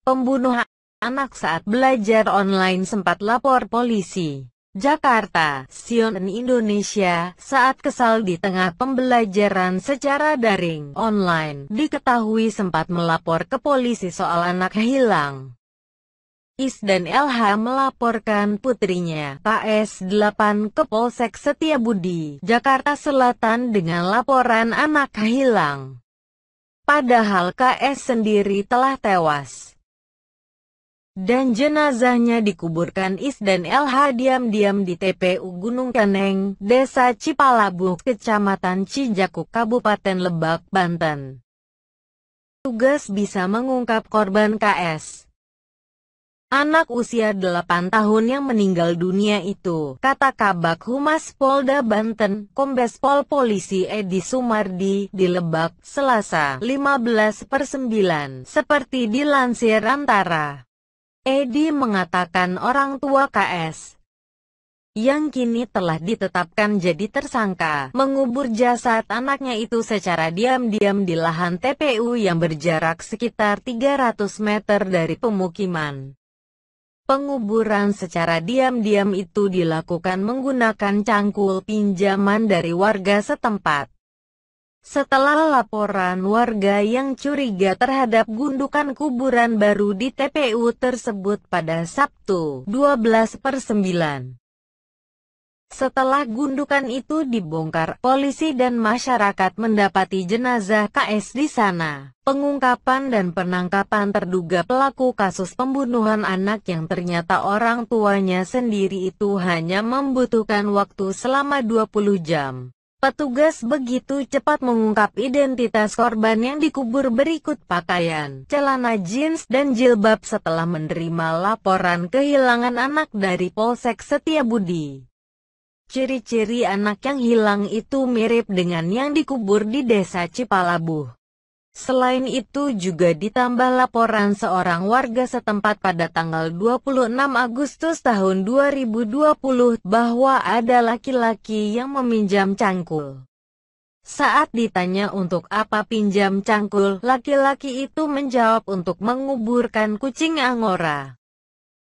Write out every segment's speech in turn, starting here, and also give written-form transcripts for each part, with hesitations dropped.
Pembunuhan anak saat belajar online sempat lapor polisi. Jakarta, CNN Indonesia, saat kesal di tengah pembelajaran secara daring online, diketahui sempat melapor ke polisi soal anak hilang. Is dan LH melaporkan putrinya, KS8, ke Polsek Setiabudi, Jakarta Selatan dengan laporan anak hilang. Padahal KS sendiri telah tewas dan jenazahnya dikuburkan Is dan LH diam-diam di TPU Gunung Keneng, Desa Cipalabuh, Kecamatan Cijakuk, Kabupaten Lebak, Banten. Tugas bisa mengungkap korban KS. Anak usia 8 tahun yang meninggal dunia itu, kata Kabag Humas Polda Banten, Kombes Pol Polisi Edi Sumardi, di Lebak, Selasa, 15/9, seperti dilansir Antara. Edi mengatakan orang tua KS, yang kini telah ditetapkan jadi tersangka, mengubur jasad anaknya itu secara diam-diam di lahan TPU yang berjarak sekitar 300 meter dari pemukiman. Penguburan secara diam-diam itu dilakukan menggunakan cangkul pinjaman dari warga setempat. Setelah laporan warga yang curiga terhadap gundukan kuburan baru di TPU tersebut pada Sabtu, 12/9. Setelah gundukan itu dibongkar, polisi dan masyarakat mendapati jenazah KS di sana. Pengungkapan dan penangkapan terduga pelaku kasus pembunuhan anak yang ternyata orang tuanya sendiri itu hanya membutuhkan waktu selama 20 jam. Petugas begitu cepat mengungkap identitas korban yang dikubur berikut pakaian, celana jeans dan jilbab setelah menerima laporan kehilangan anak dari Polsek Setiabudi. Ciri-ciri anak yang hilang itu mirip dengan yang dikubur di Desa Cipalabuh. Selain itu juga ditambah laporan seorang warga setempat pada tanggal 26 Agustus tahun 2020 bahwa ada laki-laki yang meminjam cangkul. Saat ditanya untuk apa pinjam cangkul, laki-laki itu menjawab untuk menguburkan kucing Angora.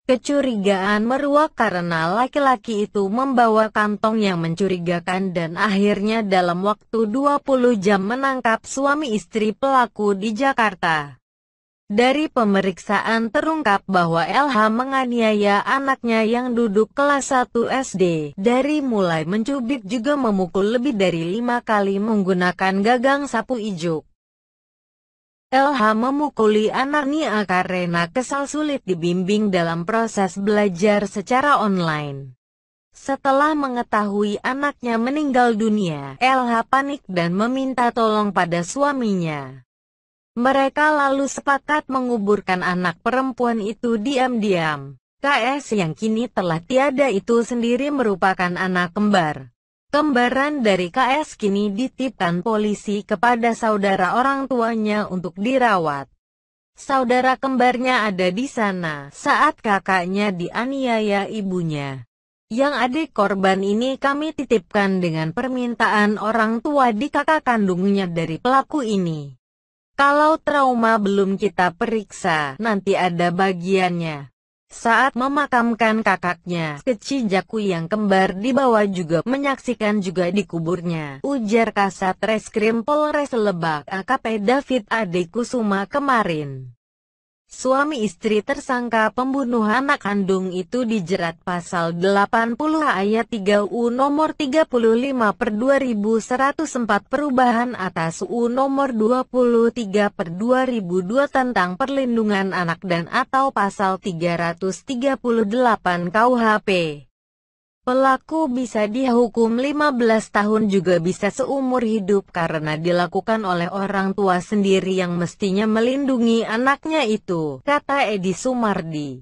Kecurigaan meruak karena laki-laki itu membawa kantong yang mencurigakan dan akhirnya dalam waktu 20 jam menangkap suami istri pelaku di Jakarta. Dari pemeriksaan terungkap bahwa LH menganiaya anaknya yang duduk kelas 1 SD. Dari mulai mencubit juga memukul lebih dari 5 kali menggunakan gagang sapu ijuk. LH memukuli anaknya karena kesal sulit dibimbing dalam proses belajar secara online. Setelah mengetahui anaknya meninggal dunia, LH panik dan meminta tolong pada suaminya. Mereka lalu sepakat menguburkan anak perempuan itu diam-diam. KS yang kini telah tiada itu sendiri merupakan anak kembar. Kembaran dari KS kini dititipkan polisi kepada saudara orang tuanya untuk dirawat. Saudara kembarnya ada di sana saat kakaknya dianiaya ibunya. Yang adik korban ini kami titipkan dengan permintaan orang tua di kakak kandungnya dari pelaku ini. Kalau trauma belum kita periksa, nanti ada bagiannya. Saat memakamkan kakaknya, Cijakuk yang kembar dibawa juga menyaksikan juga dikuburnya, ujar Kasat Reskrim Polres Lebak AKP David Ade Kusuma kemarin. Suami istri tersangka pembunuhan anak kandung itu dijerat pasal 80 ayat 3 U nomor 35/2104 perubahan atas U nomor 23/2002 tentang perlindungan anak dan atau pasal 338 KUHP. Pelaku bisa dihukum 15 tahun juga bisa seumur hidup karena dilakukan oleh orang tua sendiri yang mestinya melindungi anaknya itu, kata Edi Sumardi.